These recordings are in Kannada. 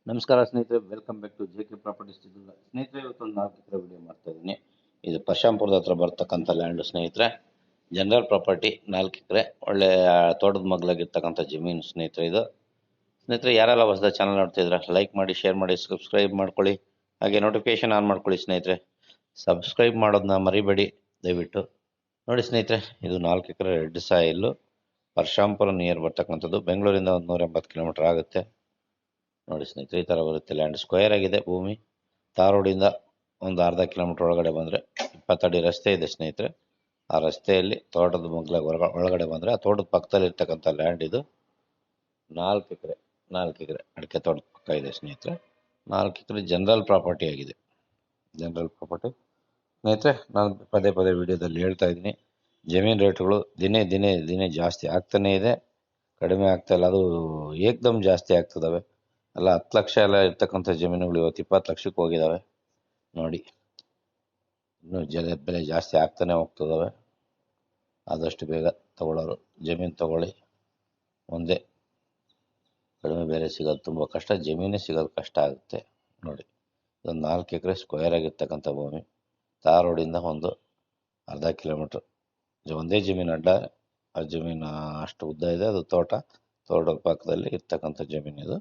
ನಮಸ್ಕಾರ ಸ್ನೇಹಿತರೆ, welcome back to J K properties Chitradurga. ಸ್ನೇಹಿತರೆ, ಇವತ್ತೊಂದು 4 ಎಕರೆ ವಿಡಿಯೋ ಮಾಡ್ತಾ ಇದ್ದೀನಿ. ಇದು ಪರಶಾಂಪುರದ ಹತ್ರ ಬರ್ತಕ್ಕಂಥ ಲ್ಯಾಂಡು ಸ್ನೇಹಿತರೆ. ಜನರಲ್ ಪ್ರಾಪರ್ಟಿ 4 ಎಕರೆ, ಒಳ್ಳೆ ತೋಟದ ಮಗ್ಲಾಗಿರ್ತಕ್ಕಂಥ ಜಮೀನು ಸ್ನೇಹಿತರೆ. ಇದು ಸ್ನೇಹಿತರೆ, ಯಾರೆಲ್ಲ ಹೊಸದ ಚಾನಲ್ ನೋಡ್ತಿದ್ರೆ ಲೈಕ್ ಮಾಡಿ, ಶೇರ್ ಮಾಡಿ, ಸಬ್ಸ್ಕ್ರೈಬ್ ಮಾಡ್ಕೊಳ್ಳಿ. ಹಾಗೆ ನೋಟಿಫಿಕೇಶನ್ ಆನ್ ಮಾಡ್ಕೊಳ್ಳಿ ಸ್ನೇಹಿತರೆ. ಸಬ್ಸ್ಕ್ರೈಬ್ ಮಾಡೋದನ್ನ ಮರಿಬೇಡಿ ದಯವಿಟ್ಟು. ನೋಡಿ ಸ್ನೇಹಿತರೆ, ಇದು 4 ಎಕರೆ ರೆಡ್ ಸಾಯಿಲ್ಲು, ಪರಶಾಂಪುರ ನಿಯರ್ ಬರ್ತಕ್ಕಂಥದ್ದು. ಬೆಂಗಳೂರಿಂದ ಒಂದು 180 ಕಿಲೋಮೀಟರ್ ಆಗುತ್ತೆ. ನೋಡಿ ಸ್ನೇಹಿತರೆ, ಈ ಥರ ಬರುತ್ತೆ. ಲ್ಯಾಂಡ್ ಸ್ಕ್ವೇರ್ ಆಗಿದೆ ಭೂಮಿ. ತಾರ್ ರೋಡಿಂದ ಒಂದು ಅರ್ಧ ಕಿಲೋಮೀಟರ್ ಒಳಗಡೆ ಬಂದರೆ 20 ಅಡಿ ರಸ್ತೆ ಇದೆ ಸ್ನೇಹಿತರೆ. ಆ ರಸ್ತೆಯಲ್ಲಿ ತೋಟದ ಒಳಗಡೆ ಬಂದರೆ ಆ ತೋಟದ ಪಕ್ಕದಲ್ಲಿ ಇರ್ತಕ್ಕಂಥ ಲ್ಯಾಂಡ್ ಇದು. 4 ಎಕರೆ ಅಡಿಕೆ ತೋಟದ ಪಕ್ಕ ಇದೆ ಸ್ನೇಹಿತರೆ. 4 ಎಕರೆ ಜನರಲ್ ಪ್ರಾಪರ್ಟಿ ಆಗಿದೆ. ಜನರಲ್ ಪ್ರಾಪರ್ಟಿ ಸ್ನೇಹಿತರೆ, ನಾನು ಪದೇ ವಿಡಿಯೋದಲ್ಲಿ ಹೇಳ್ತಾ ಇದ್ದೀನಿ, ಜಮೀನು ರೇಟ್ಗಳು ದಿನೇ ಜಾಸ್ತಿ ಆಗ್ತಾನೇ ಇದೆ, ಕಡಿಮೆ ಆಗ್ತಾ ಇಲ್ಲ. ಅದು ಏಕ್ದಮ್ ಜಾಸ್ತಿ ಆಗ್ತದವೆ. ಅಲ್ಲ 10 ಲಕ್ಷ ಎಲ್ಲ ಇರ್ತಕ್ಕಂಥ ಜಮೀನುಗಳು ಇವತ್ತು 20 ಲಕ್ಷಕ್ಕೆ ಹೋಗಿದ್ದಾವೆ. ನೋಡಿ, ಇನ್ನೂ ಬೆಲೆ ಜಾಸ್ತಿ ಆಗ್ತಾನೆ ಹೋಗ್ತದವೆ. ಆದಷ್ಟು ಬೇಗ ತಗೊಳ್ಳೋರು ಜಮೀನು ತಗೊಳ್ಳಿ. ಒಂದೇ ಕಡಿಮೆ ಬೆಲೆ ಸಿಗೋದು ತುಂಬ ಕಷ್ಟ, ಜಮೀನೇ ಸಿಗೋದು ಕಷ್ಟ ಆಗುತ್ತೆ. ನೋಡಿ, ಇದೊಂದು 4 ಎಕರೆ ಸ್ಕ್ವೇರ್ ಆಗಿರ್ತಕ್ಕಂಥ ಭೂಮಿ. ತಾರ್ ರೋಡಿಂದ ಒಂದು ಅರ್ಧ ಕಿಲೋಮೀಟ್ರ್ ಒಂದೇ ಜಮೀನು ಅಡ್ಡ. ಆ ಜಮೀನು ಅಷ್ಟು ಉದ್ದ ಇದೆ. ಅದು ತೋಟದ ಪಕ್ಕದಲ್ಲಿ ಇರ್ತಕ್ಕಂಥ ಜಮೀನು ಇದು.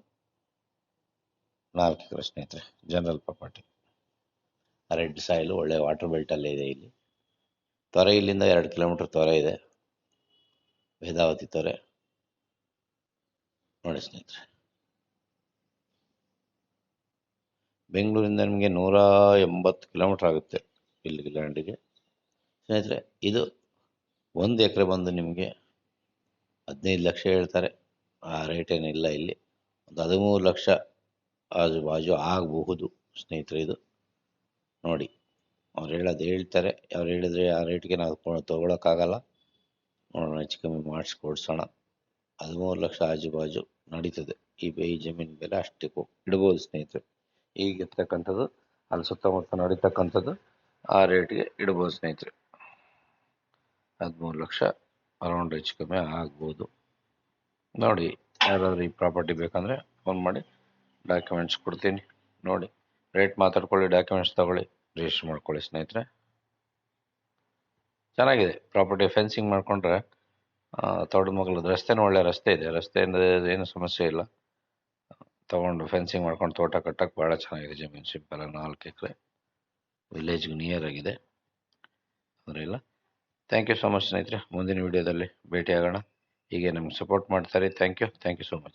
4 ಎಕರೆ ಸ್ನೇಹಿತರೆ, ಜನರಲ್ ಪ್ರಾಪರ್ಟಿ. ರೆಡ್ ಸಾಯಿಲು, ಒಳ್ಳೆ ವಾಟರ್ ಬೆಲ್ಟಲ್ಲೇ ಇದೆ. ಇಲ್ಲಿ ತೊರೆ, ಇಲ್ಲಿಂದ 2 ಕಿಲೋಮೀಟರ್ ತೊರೆ ಇದೆ, ವೇದಾವತಿ ತೊರೆ. ನೋಡಿ ಸ್ನೇಹಿತರೆ, ಬೆಂಗಳೂರಿಂದ ನಿಮಗೆ 180 ಕಿಲೋಮೀಟರ್ ಆಗುತ್ತೆ ಇಲ್ಲಿಗೆ ಲ್ಯಾಂಡಿಗೆ ಸ್ನೇಹಿತರೆ. ಇದು 1 ಎಕರೆ ಬಂದು ನಿಮಗೆ 15 ಲಕ್ಷ ಹೇಳ್ತಾರೆ. ಆ ರೇಟ್ ಏನಿಲ್ಲ ಇಲ್ಲಿ. ಒಂದು 13 ಲಕ್ಷ ಆಜು ಬಾಜು ಆಗಬಹುದು ಸ್ನೇಹಿತರೆ. ಇದು ನೋಡಿ, ಅವ್ರು ಹೇಳೋದು ಹೇಳ್ತಾರೆ. ಅವ್ರು ಹೇಳಿದರೆ ಆ ರೇಟ್ಗೆ ನಾವು ತೊಗೊಳಕ್ಕಾಗಲ್ಲ. ನೋಡೋಣ, ಹೆಚ್ಚು ಕಮ್ಮಿ ಮಾಡಿಸ್ಕೊಡ್ಸೋಣ. 13 ಲಕ್ಷ ಆಜು ಬಾಜು ನಡೀತದೆ. ಈ ಜಮೀನು ಬೆಲೆ ಅಷ್ಟಕ್ಕೂ ಇಡ್ಬೋದು ಸ್ನೇಹಿತರೆ. ಈಗಿರ್ತಕ್ಕಂಥದ್ದು ಅಲ್ಲಿ ಸುತ್ತಮುತ್ತ ನಡೀತಕ್ಕಂಥದ್ದು ಆ ರೇಟ್ಗೆ ಇಡ್ಬೋದು ಸ್ನೇಹಿತರೆ. 13 ಲಕ್ಷ ಅರೌಂಡ್ ಹೆಚ್ಚು ಕಮ್ಮಿ ಆಗ್ಬೋದು. ನೋಡಿ, ಯಾರಾದರೂ ಈ ಪ್ರಾಪರ್ಟಿ ಬೇಕಂದರೆ ಫೋನ್ ಮಾಡಿ, ಡಾಕ್ಯುಮೆಂಟ್ಸ್ ಕೊಡ್ತೀನಿ. ನೋಡಿ, ರೇಟ್ ಮಾತಾಡ್ಕೊಳ್ಳಿ, ಡಾಕ್ಯುಮೆಂಟ್ಸ್ ತಗೊಳ್ಳಿ, ರಿಜಿಸ್ಟರ್ ಮಾಡ್ಕೊಳ್ಳಿ ಸ್ನೇಹಿತರೆ. ಚೆನ್ನಾಗಿದೆ ಪ್ರಾಪರ್ಟಿ. ಫೆನ್ಸಿಂಗ್ ಮಾಡಿಕೊಂಡ್ರೆ ತೋಟದ ಮಗ್ಲದ ರಸ್ತೆನೂ ಒಳ್ಳೆ ರಸ್ತೆ ಇದೆ. ರಸ್ತೆಯಿಂದ ಏನು ಸಮಸ್ಯೆ ಇಲ್ಲ. ತೊಗೊಂಡು ಫೆನ್ಸಿಂಗ್ ಮಾಡ್ಕೊಂಡು ತೋಟ ಕಟ್ಟಕ್ಕೆ ಭಾಳ ಚೆನ್ನಾಗಿದೆ ಜಮೀನು. ಸಿಂಪಲ್ 4 ಎಕರೆ, ವಿಲೇಜ್ಗೆ ನಿಯರ್ ಆಗಿದೆ, ತೊಂದರೆ ಇಲ್ಲ. ಥ್ಯಾಂಕ್ ಯು ಸೊ ಮಚ್ ಸ್ನೇಹಿತರೆ. ಮುಂದಿನ ವಿಡಿಯೋದಲ್ಲಿ ಭೇಟಿಯಾಗೋಣ. ಹೀಗೆ ನಮ್ಗೆ ಸಪೋರ್ಟ್ ಮಾಡ್ತಾರೆ. Thank you so much.